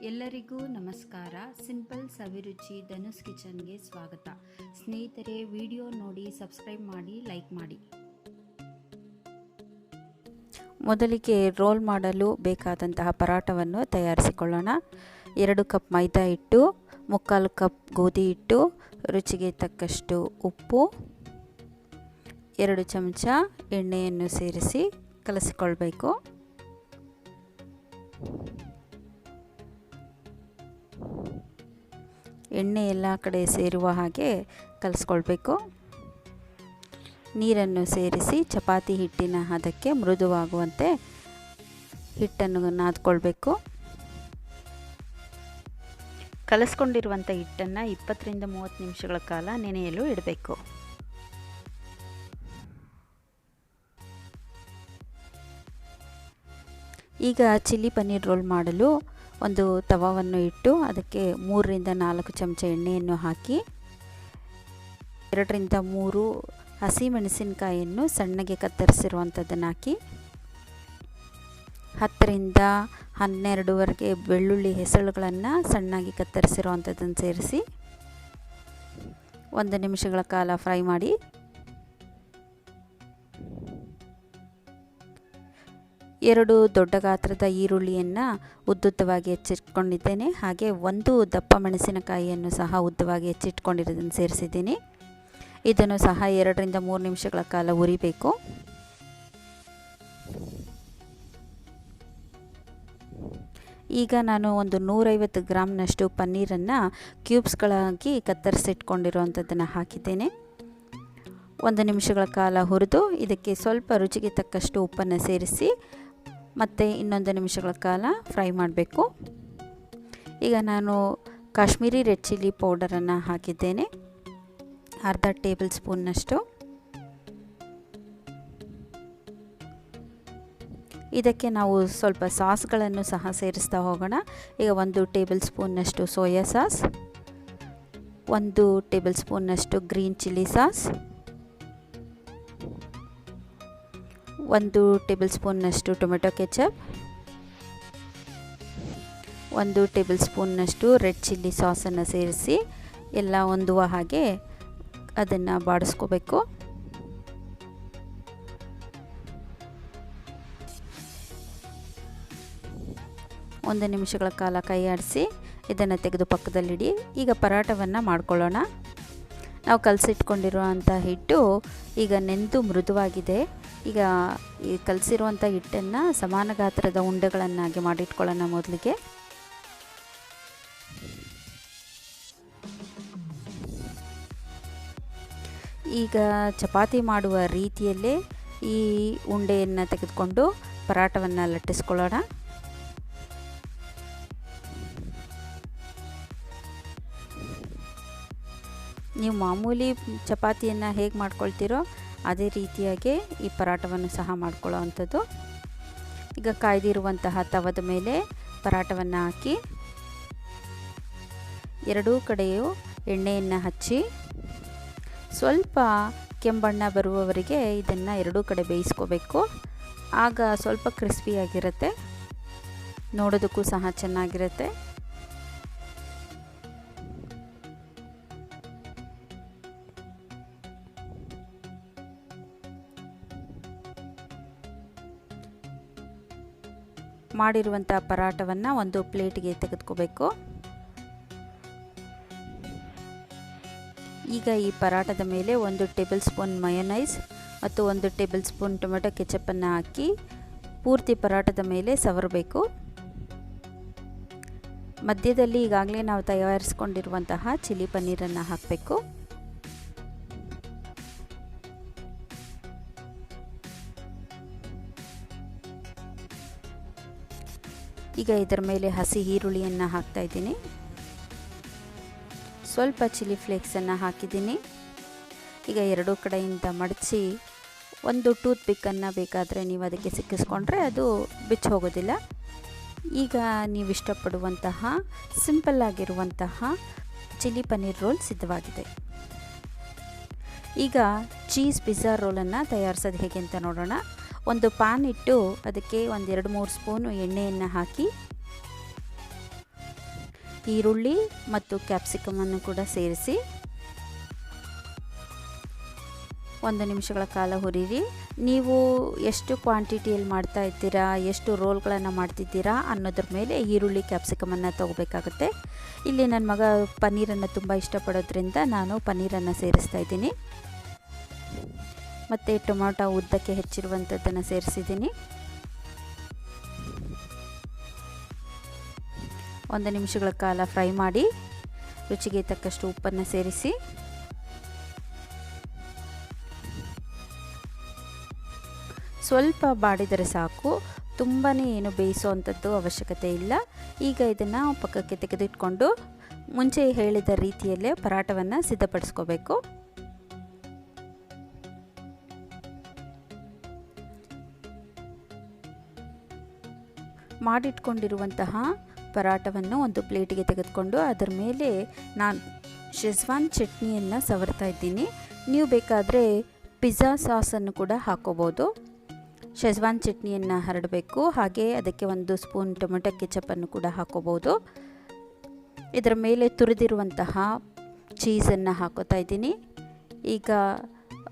ಎಲ್ಲರಿಗೂ ನಮಸ್ಕಾರ. ಸಿಂಪಲ್ ಸವಿರುಚಿ ಧನುಸ್ ಕಿಚನ್ಗೆ ಸ್ವಾಗತ. ಸ್ನೇಹಿತರೆ, ವಿಡಿಯೋ ನೋಡಿ ಸಬ್ಸ್ಕ್ರೈಬ್ ಮಾಡಿ, ಲೈಕ್ ಮಾಡಿ. ಮೊದಲಿಗೆ ರೋಲ್ ಮಾಡಲು ಬೇಕಾದಂತಹ ಪರಾಟವನ್ನು ತಯಾರಿಸಿಕೊಳ್ಳೋಣ. 2 ಕಪ್ ಮೈದಾ ಹಿಟ್ಟು, 3/4 ಕಪ್ ಗೋಧಿ ಹಿಟ್ಟು, ರುಚಿಗೆ ತಕ್ಕಷ್ಟು ಉಪ್ಪು, 2 ಚಮಚ ಎಣ್ಣೆಯನ್ನು ಸೇರಿಸಿ ಕಲಸಿಕೊಳ್ಬೇಕು. ಎಣ್ಣೆ ಎಲ್ಲ ಕಡೆ ಸೇರುವ ಹಾಗೆ ಕಲಿಸ್ಕೊಳ್ಬೇಕು. ನೀರನ್ನು ಸೇರಿಸಿ ಚಪಾತಿ ಹಿಟ್ಟಿನ ಹದಕ್ಕೆ ಮೃದುವಾಗುವಂತೆ ಹಿಟ್ಟನ್ನು ನಾದ್ಕೊಳ್ಬೇಕು. ಕಲಸ್ಕೊಂಡಿರುವಂಥ ಹಿಟ್ಟನ್ನು 20 ರಿಂದ 30 ನಿಮಿಷಗಳ ಕಾಲ ನೆನೆಯಲು ಇಡಬೇಕು. ಈಗ ಚಿಲ್ಲಿ ಪನ್ನೀರ್ ರೋಲ್ ಮಾಡಲು ಒಂದು ತವಾವನ್ನು ಇಟ್ಟು ಅದಕ್ಕೆ 3 ರಿಂದ 4 ಚಮಚ ಎಣ್ಣೆಯನ್ನು ಹಾಕಿ 2 ರಿಂದ 3 ಹಸಿಮೆಣಸಿನಕಾಯಿಯನ್ನು ಸಣ್ಣಗೆ ಕತ್ತರಿಸಿರುವಂಥದ್ದನ್ನು ಹಾಕಿ 10 ರಿಂದ 12 ಬೆಳ್ಳುಳ್ಳಿ ಹೆಸಳುಗಳನ್ನು ಸಣ್ಣಗೆ ಕತ್ತರಿಸಿರುವಂಥದ್ದನ್ನು ಸೇರಿಸಿ 1 ನಿಮಿಷಗಳ ಕಾಲ ಫ್ರೈ ಮಾಡಿ. 2 ದೊಡ್ಡ ಗಾತ್ರದ ಈರುಳ್ಳಿಯನ್ನು ಉದ್ದುದ್ದವಾಗಿ ಹೆಚ್ಚಿಟ್ಕೊಂಡಿದ್ದೇನೆ. ಹಾಗೆ 1 ದಪ್ಪ ಮೆಣಸಿನಕಾಯಿಯನ್ನು ಸಹ ಉದ್ದವಾಗಿ ಹೆಚ್ಚಿಟ್ಕೊಂಡಿರೋದನ್ನು ಸೇರಿಸಿದ್ದೀನಿ. ಇದನ್ನು ಸಹ 2 ರಿಂದ 3 ನಿಮಿಷಗಳ ಕಾಲ ಹುರಿಬೇಕು. ಈಗ ನಾನು ಒಂದು 150 ಗ್ರಾಮ್ನಷ್ಟು ಪನ್ನೀರನ್ನು ಕ್ಯೂಬ್ಸ್ಗಳಾಗಿ ಕತ್ತರಿಸಿಟ್ಕೊಂಡಿರುವಂಥದ್ದನ್ನು ಹಾಕಿದ್ದೇನೆ. 1 ನಿಮಿಷಗಳ ಕಾಲ ಹುರಿದು ಇದಕ್ಕೆ ಸ್ವಲ್ಪ ರುಚಿಗೆ ತಕ್ಕಷ್ಟು ಉಪ್ಪನ್ನು ಸೇರಿಸಿ ಮತ್ತು ಇನ್ನೊಂದು ನಿಮಿಷಗಳ ಕಾಲ ಫ್ರೈ ಮಾಡಬೇಕು. ಈಗ ನಾನು ಕಾಶ್ಮೀರಿ ರೆಡ್ ಚಿಲ್ಲಿ ಪೌಡರನ್ನು ಹಾಕಿದ್ದೇನೆ, ಅರ್ಧ ಟೇಬಲ್ ಸ್ಪೂನ್ನಷ್ಟು. ಇದಕ್ಕೆ ನಾವು ಸ್ವಲ್ಪ ಸಾಸ್ಗಳನ್ನು ಸಹ ಸೇರಿಸ್ತಾ ಹೋಗೋಣ. ಈಗ 1 ಟೇಬಲ್ ಸ್ಪೂನ್ನಷ್ಟು ಸೋಯಾ ಸಾಸ್, 1 ಟೇಬಲ್ ಸ್ಪೂನ್ನಷ್ಟು ಗ್ರೀನ್ ಚಿಲ್ಲಿ ಸಾಸ್, 1 ಟೇಬಲ್ ಸ್ಪೂನ್ನಷ್ಟು ಟೊಮೆಟೊ ಕೆಚಪ್, 1 ಟೇಬಲ್ ಸ್ಪೂನ್ನಷ್ಟು ರೆಡ್ ಚಿಲ್ಲಿ ಸಾಸನ್ನು ಸೇರಿಸಿ ಎಲ್ಲ ಹೊಂದುವ ಹಾಗೆ ಅದನ್ನು ಬಾಡಿಸ್ಕೋಬೇಕು. ಒಂದು ನಿಮಿಷಗಳ ಕಾಲ ಕೈ ಆಡಿಸಿ ಇದನ್ನು ತೆಗೆದು ಪಕ್ಕದಲ್ಲಿಡಿ. ಈಗ ಪರಾಟವನ್ನು ಮಾಡ್ಕೊಳ್ಳೋಣ. ನಾವು ಕಲಸಿಟ್ಕೊಂಡಿರುವಂಥ ಹಿಟ್ಟು ಈಗ ನೆಂದು ಮೃದುವಾಗಿದೆ. ಈಗ ಈ ಕಲಸಿರುವಂಥ ಹಿಟ್ಟನ್ನು ಸಮಾನ ಗಾತ್ರದ ಉಂಡೆಗಳನ್ನಾಗಿ ಮಾಡಿಟ್ಕೊಳ್ಳೋಣ. ಮೊದಲಿಗೆ ಈಗ ಚಪಾತಿ ಮಾಡುವ ರೀತಿಯಲ್ಲೇ ಈ ಉಂಡೆಯನ್ನು ತೆಗೆದುಕೊಂಡು ಪರಾಟವನ್ನು ಲಟ್ಟಿಸ್ಕೊಳ್ಳೋಣ. ನೀವು ಮಾಮೂಲಿ ಚಪಾತಿಯನ್ನು ಹೇಗೆ ಮಾಡ್ಕೊಳ್ತೀರೋ ಅದೇ ರೀತಿಯಾಗಿ ಈ ಪರಾಟವನ್ನು ಸಹ ಮಾಡ್ಕೊಳ್ಳೋ ಅಂಥದ್ದು. ಈಗ ಕಾಯ್ದಿರುವಂತಹ ತವದ ಮೇಲೆ ಪರಾಟವನ್ನು ಹಾಕಿ 2 ಕಡೆಯೂ ಎಣ್ಣೆಯನ್ನು ಹಚ್ಚಿ ಸ್ವಲ್ಪ ಕೆಂಬಣ್ಣ ಬರುವವರೆಗೆ ಇದನ್ನು 2 ಕಡೆ ಬೇಯಿಸ್ಕೋಬೇಕು. ಆಗ ಸ್ವಲ್ಪ ಕ್ರಿಸ್ಪಿಯಾಗಿರುತ್ತೆ, ನೋಡೋದಕ್ಕೂ ಸಹ ಚೆನ್ನಾಗಿರುತ್ತೆ. ಮಾಡಿರುವಂಥ ಪರಾಟವನ್ನು ಒಂದು ಪ್ಲೇಟ್ಗೆ ತೆಗೆದುಕೋಬೇಕು. ಈಗ ಈ ಪರಾಟದ ಮೇಲೆ 1 ಟೇಬಲ್ ಸ್ಪೂನ್ ಮಯೋನೈಸ್ ಮತ್ತು 1 ಟೇಬಲ್ ಸ್ಪೂನ್ ಟೊಮೆಟೊ ಕೆಚಪ್ಪನ್ನು ಹಾಕಿ ಪೂರ್ತಿ ಪರಾಟದ ಮೇಲೆ ಸವರಬೇಕು. ಮಧ್ಯದಲ್ಲಿ ಈಗಾಗಲೇ ನಾವು ತಯಾರಿಸಿಕೊಂಡಿರುವಂತಹ ಚಿಲ್ಲಿ ಪನ್ನೀರನ್ನು ಹಾಕಬೇಕು. ಈಗ ಇದರ ಮೇಲೆ ಹಸಿ ಈರುಳ್ಳಿಯನ್ನು ಹಾಕ್ತಾ ಇದ್ದೀನಿ. ಸ್ವಲ್ಪ ಚಿಲ್ಲಿ ಫ್ಲೇಕ್ಸನ್ನು ಹಾಕಿದ್ದೀನಿ. ಈಗ 2 ಕಡೆಯಿಂದ ಮಡಚಿ ಒಂದು ಟೂತ್ ಪಿಕ್ಕನ್ನು ಬೇಕಾದರೆ ನೀವು ಅದಕ್ಕೆ ಸಿಕ್ಕಿಸ್ಕೊಂಡ್ರೆ ಅದು ಬಿಚ್ಚಿ ಹೋಗೋದಿಲ್ಲ. ಈಗ ನೀವು ಇಷ್ಟಪಡುವಂತಹ ಸಿಂಪಲ್ ಆಗಿರುವಂತಹ ಚಿಲ್ಲಿ ಪನ್ನೀರ್ ರೋಲ್ ಸಿದ್ಧವಾಗಿದೆ. ಈಗ ಚೀಸ್ ಪಿಜ್ಜಾ ರೋಲನ್ನು ತಯಾರಿಸೋದು ಹೇಗೆ ಅಂತ ನೋಡೋಣ. ಒಂದು ಪ್ಯಾನ್ ಇಟ್ಟು ಅದಕ್ಕೆ 1-2-3 ಸ್ಪೂನು ಎಣ್ಣೆಯನ್ನು ಹಾಕಿ ಈರುಳ್ಳಿ ಮತ್ತು ಕ್ಯಾಪ್ಸಿಕಮನ್ನು ಕೂಡ ಸೇರಿಸಿ 1 ನಿಮಿಷಗಳ ಕಾಲ ಹುರಿರಿ. ನೀವು ಎಷ್ಟು ಕ್ವಾಂಟಿಟಿಯಲ್ಲಿ ಮಾಡ್ತಾ ಇದ್ದೀರಾ, ಎಷ್ಟು ರೋಲ್ಗಳನ್ನು ಮಾಡ್ತಿದ್ದೀರಾ ಅನ್ನೋದ್ರ ಮೇಲೆ ಈರುಳ್ಳಿ ಕ್ಯಾಪ್ಸಿಕಮನ್ನು ತೊಗೋಬೇಕಾಗುತ್ತೆ. ಇಲ್ಲಿ ನನ್ನ ಮಗ ಪನ್ನೀರನ್ನು ತುಂಬ ಇಷ್ಟಪಡೋದ್ರಿಂದ ನಾನು ಪನ್ನೀರನ್ನು ಸೇರಿಸ್ತಾ ಇದ್ದೀನಿ. ಮತ್ತು ಟೊಮೊಟೊ ಉದ್ದಕ್ಕೆ ಹೆಚ್ಚಿರುವಂಥದ್ದನ್ನು ಸೇರಿಸಿದ್ದೀನಿ. 1 ನಿಮಿಷಗಳ ಕಾಲ ಫ್ರೈ ಮಾಡಿ ರುಚಿಗೆ ತಕ್ಕಷ್ಟು ಉಪ್ಪನ್ನು ಸೇರಿಸಿ ಸ್ವಲ್ಪ ಬಾಡಿದರೆ ಸಾಕು. ತುಂಬಾ ಏನು ಬೇಯಿಸುವಂಥದ್ದು ಅವಶ್ಯಕತೆ ಇಲ್ಲ. ಈಗ ಇದನ್ನು ಪಕ್ಕಕ್ಕೆ ತೆಗೆದಿಟ್ಕೊಂಡು ಮುಂಚೆ ಹೇಳಿದ ರೀತಿಯಲ್ಲೇ ಪರಾಟವನ್ನು ಸಿದ್ಧಪಡಿಸ್ಕೋಬೇಕು. ಮಾಡಿಟ್ಕೊಂಡಿರುವಂತಹ ಪರಾಟವನ್ನು ಒಂದು ಪ್ಲೇಟಿಗೆ ತೆಗೆದುಕೊಂಡು ಅದರ ಮೇಲೆ ನಾನು ಶೆಜ್ವಾನ್ ಚಟ್ನಿಯನ್ನು ಸವರ್ತಾ ಇದ್ದೀನಿ. ನೀವು ಬೇಕಾದರೆ ಪಿಜ್ಜಾ ಸಾಸನ್ನು ಕೂಡ ಹಾಕೋಬೋದು. ಶೆಜ್ವಾನ್ ಚಟ್ನಿಯನ್ನು ಹರಡಬೇಕು. ಹಾಗೆ ಅದಕ್ಕೆ 1 ಸ್ಪೂನ್ ಟೊಮೆಟೊ ಕೆಚಪನ್ನು ಕೂಡ ಹಾಕೋಬೋದು. ಇದರ ಮೇಲೆ ತುರಿದಿರುವಂತಹ ಚೀಸನ್ನು ಹಾಕೋತಾ ಇದ್ದೀನಿ. ಈಗ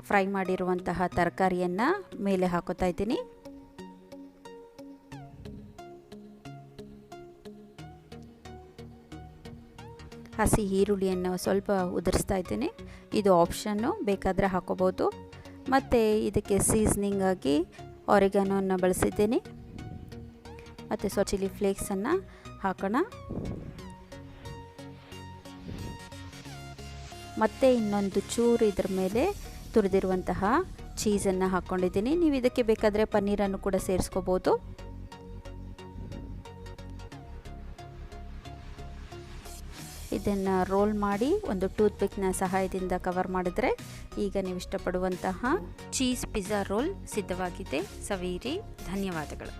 ಫ್ರೈ ಮಾಡಿರುವಂತಹ ತರಕಾರಿಯನ್ನು ಮೇಲೆ ಹಾಕೋತಾ ಇದ್ದೀನಿ. ಹಸಿ ಈರುಳ್ಳಿಯನ್ನು ಸ್ವಲ್ಪ ಉದುರಿಸ್ತಾ ಇದ್ದೀನಿ. ಇದು ಆಪ್ಷನ್ನು, ಬೇಕಾದರೆ ಹಾಕೋಬೋದು. ಮತ್ತು ಇದಕ್ಕೆ ಸೀಸ್ನಿಂಗ್ ಆಗಿ ಆರಿಗಾನೋವನ್ನು ಬಳಸಿದ್ದೀನಿ. ಮತ್ತು ಚಿಲ್ಲಿ ಫ್ಲೇಕ್ಸನ್ನು ಹಾಕೋಣ. ಮತ್ತು ಇನ್ನೊಂದು ಚೂರು ಇದರ ಮೇಲೆ ತುರಿದಿರುವಂತಹ ಚೀಸನ್ನು ಹಾಕ್ಕೊಂಡಿದ್ದೀನಿ. ನೀವು ಇದಕ್ಕೆ ಬೇಕಾದರೆ ಪನ್ನೀರನ್ನು ಕೂಡ ಸೇರಿಸ್ಕೋಬೋದು. ಇದನ್ನು ರೋಲ್ ಮಾಡಿ ಒಂದು ಟೂತ್ ಪಿಕ್ನ ಸಹಾಯದಿಂದ ಕವರ್ ಮಾಡಿದರೆ ಈಗ ನೀವು ಇಷ್ಟಪಡುವಂತಹ ಚೀಸ್ ಪಿಜ್ಜಾ ರೋಲ್ ಸಿದ್ಧವಾಗಿದೆ. ಸವಿಯಿರಿ. ಧನ್ಯವಾದಗಳು.